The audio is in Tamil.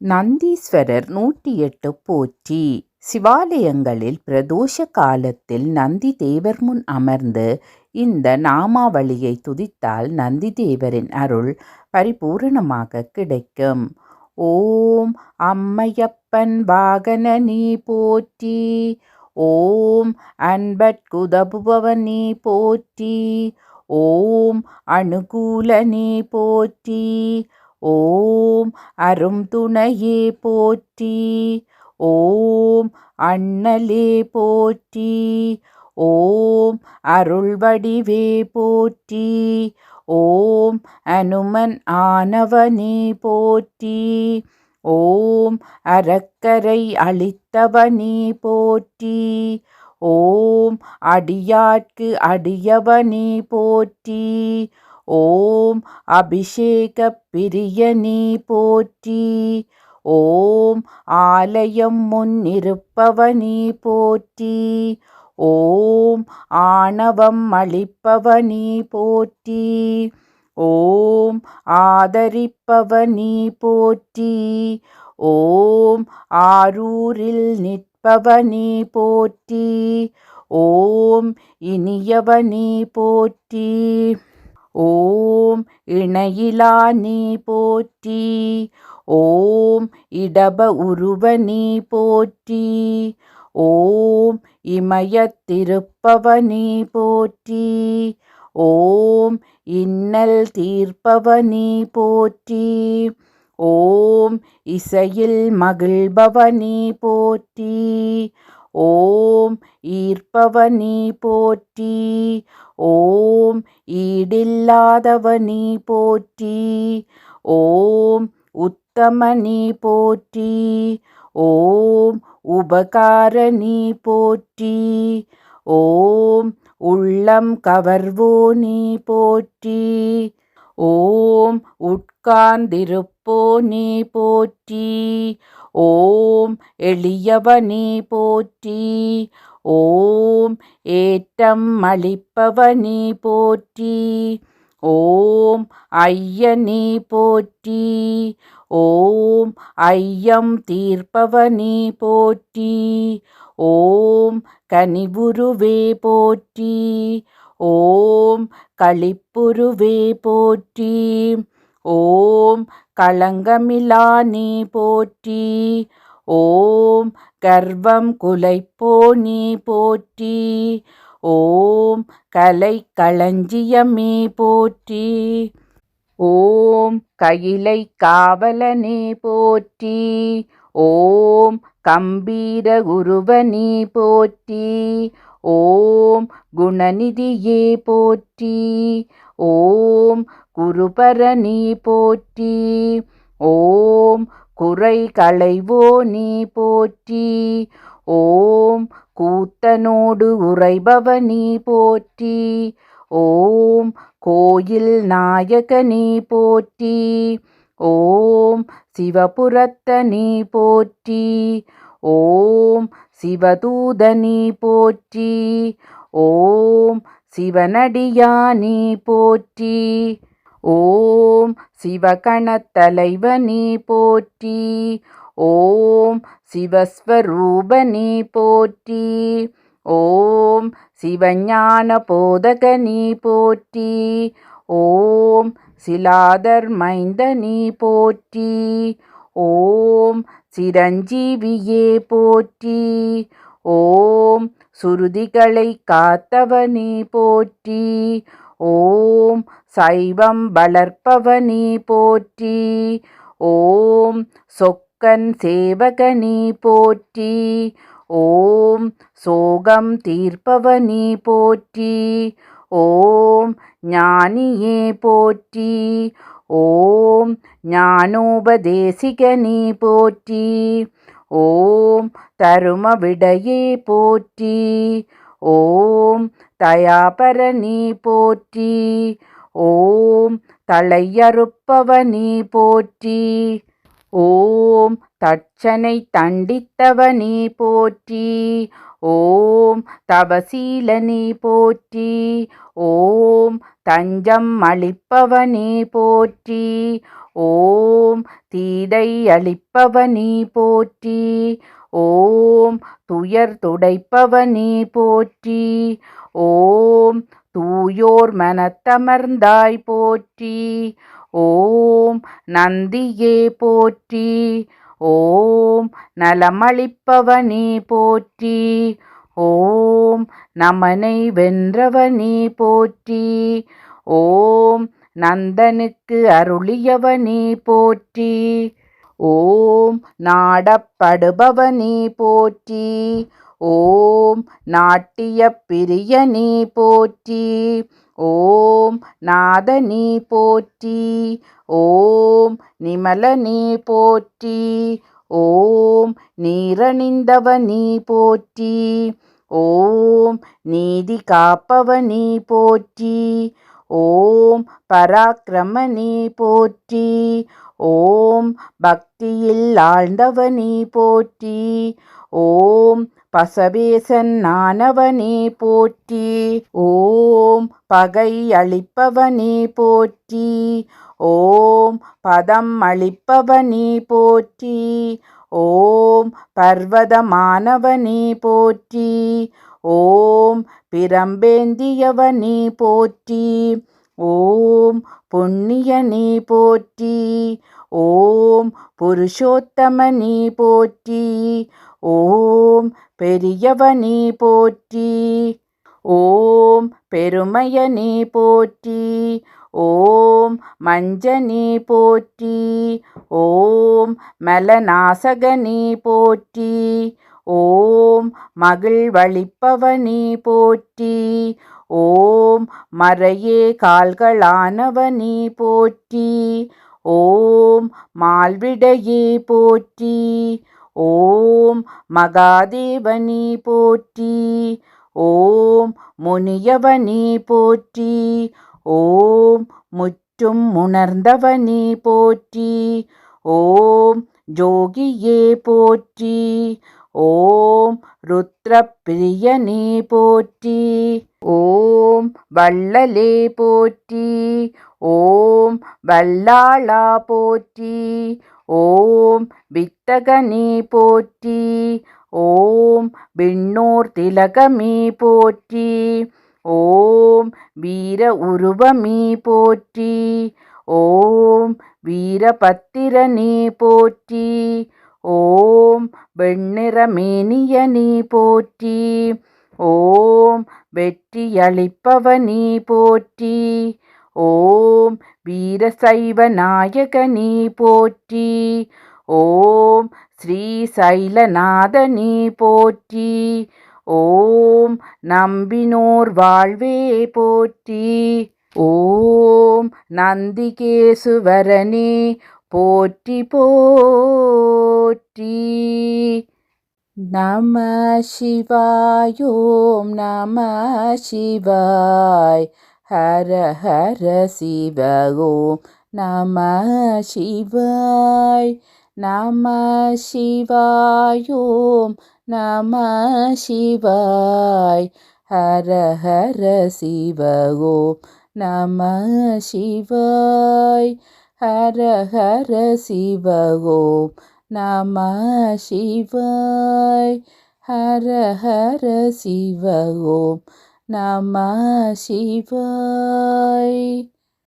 நந்தீஸ்வரர் 108 போற்றி. சிவாலயங்களில் பிரதோஷ காலத்தில் நந்தி தேவர் முன் அமர்ந்து இந்த நாமாவளியை துதித்தால் நந்தி தேவரின் அருள் பரிபூரணமாக கிடைக்கும். ஓம் அம்மையப்பன் வாகனனே போற்றி. ஓம் அன்பற்குதவுபவனே போற்றி. ஓம் அனுகூலனே போற்றி. ஓம் அரும் துணையே போற்றி. ஓம் அண்ணலே போற்றி. ஓம் அருள் வடிவே போற்றி. ஓம் அனுமன் ஆனவனே போற்றி. ஓம் அறக்கரை அளித்தவனே போற்றி. ஓம் அடியார்க்கு அடியவனே போற்றி. ஓம் அபிஷேக பிரியனே போற்றி. ஓம் ஆலயம் முன்னிருப்பவனே போற்றி. ஓம் ஆணவம் அளிப்பவனே போற்றி. ஓம் ஆதரிப்பவனே போற்றி. ஓம் ஆரூரில் நிற்பவனே போற்றி. ஓம் இனியவனே போற்றி. ஓம் இணையிலானே போற்றி. ஓம் இடப உருவனே போற்றி. ஓம் இமயத்திருப்பவனே போற்றி. ஓம் இன்னல் தீர்ப்பவனே போற்றி. ஓம் இசையில் மகிழ்பவனே போற்றி. ஓம் ஈர்ப்பவனே போற்றி. ஓம் ஈடில்லாதவனே போற்றி. ஓம் உத்தமனே போற்றி. ஓம் உபகாரனே போற்றி. ஓம் உள்ளம் கவர்வோனே போற்றி. ஓம் உட்கார்ந்திருப்போனே போற்றி. ஓம் எளியவனே போற்றி. ஓம் ஏற்றம் அளிப்பவனே போற்றி. ஓம் ஐயனே போற்றி. ஓம் ஐயம் தீர்ப்பவனே போற்றி. ஓம் கனிவுருவே போற்றி. ஓம் களிப்புருவே போற்றி. ஓம் களங்கமிலானே போற்றி. ஓம் கர்வம் குலைப்போனே போற்றி. ஓம் கலை களஞ்சியமே போற்றி. ஓம் கையிலை காவலனே போற்றி. ஓம் கம்பீர குருவனே போற்றி. ஓம் குணநிதியே போற்றி. ஓம் குருபரனே போற்றி. ஓம் குறை களைவோனே போற்றி. ஓம் கூத்தனோடு உறைபவனே போற்றி. ஓம் கோயில் நாயகனே போற்றி. ஓம் சிவபுரத்தனே போற்றி. ஓம் சிவதூதனே போற்றி. ஓம் சிவனடியானே போற்றி. ஓம் சிவகணத்தலைவனே போற்றி. ஓம் சிவஸ்வரூபனே போற்றி. ஓம் சிவஞான போதகனே போற்றி. ஓம் சிலாதர் மைந்தனே போற்றி. ஓம் சிரஞ்சீவியே போற்றி. ஓம் சுருதிகளை காத்தவனே போற்றி. ஓம் சைவம் வளர்ப்பவனே போற்றி. ஓம் சொக்கன் சேவகனே போற்றி. ஓம் சோகம் தீர்ப்பவனே போற்றி. ஓம் ஞானியே போற்றி. ஓம் ஞானோபதேசிகனே போற்றி. ஓம் தரும விடையே போற்றி. ஓம் தயாபரனே போற்றி. ஓம் தலையறுப்பவனே போற்றி. ஓம் தட்சனை தண்டித்தவனே போற்றி. ஓம் தவசீலனே போற்றி. ஓம் தஞ்சம் அளிப்பவனே போற்றி. ஓம் தீடை அளிப்பவனி போற்றி. ஓம் துயர் துடைப்பவனி போற்றி. ஓம் தூயோர் மனத்தமர்ந்தாய் போற்றி. ஓம் நந்தியே போற்றி. ஓம் நலமளிப்பவனி போற்றி. ஓம் நமனை வென்றவனி போற்றி. ஓம் நந்தனுக்கு அருளியவனி போற்றி. ஓம் நாடப்படுபவனி போற்றி. ஓம் நாட்டிய பிரியனி போற்றி. ஓம் நாதனி போற்றி. ஓம் நிமலனி போற்றி. ஓம் நீரணிந்தவனி போற்றி. ஓம் நீதி காப்பவனி போற்றி. ஓம் பராக்கிரமனி போற்றி. ஓம் பக்தியில் ஆழ்ந்தவனி போற்றி. ஓம் பசவேசன் ஆனவனி போற்றி. ஓம் பகை அளிப்பவனி போற்றி. ஓம் பதம் அளிப்பவனி போற்றி. ஓம் பர்வதமானவனி போற்றி. ஓம் பிரம்பேந்தியவனி போற்றி. ஓம் புண்ணியனி போற்றி. ஓம் புருஷோத்தமனி போற்றி. ஓம் பெரியவனி போற்றி. ஓம் பெருமையனி போற்றி. ஓம் மஞ்சனி போற்றி. ஓம் மலநாசகனி போற்றி. ஓம் மகிழ்வளிப்பவனி போற்றி. ஓம் மறையே கால்களானவனி போற்றி. ஓம் மால்விடையே போற்றி. ஓம் மகாதேவனி போற்றி. ஓம் முனியவனி போற்றி. ஓம் முற்றும் உணர்ந்தவனி போற்றி. ஓம் ஜோகியே போற்றி. ஓம் ருத்ரப்பிரியனே போற்றி. ஓம் வள்ளலே போற்றி. ஓம் வல்லாளா போற்றி. ஓம் வித்தகனே போற்றி. ஓம் விண்ணோர் திலகமே போற்றி. ஓம் வீர உருவமே போற்றி. ஓம் வீரபத்திரனே போற்றி. ஓம் வெண்ணிறமேனியனே போற்றி. ஓம் வெற்றியளிப்பவனே போற்றி. ஓம் வீரசைவ நாயகனே போற்றி. ஓம் ஸ்ரீ சைலநாதனே போற்றி. ஓம் நம்பினோர் வாழ்வே போற்றி. ஓம் நந்திகேசுவரனே போற்றி போற்றி. நம சிவாய. ஓம் நம சிவாய். ஹர ஹர சிவ. ஓம் நம சிவாய். நம சிவாய. ஓம் நம சிவாய். ஹர ஹர சிவ. ஓம் நம சிவாய். ஹர ஹர சிவ. ஓம் நம சிவாய். ஹர ஹர சிவ. ஓம் நம சிவாய்.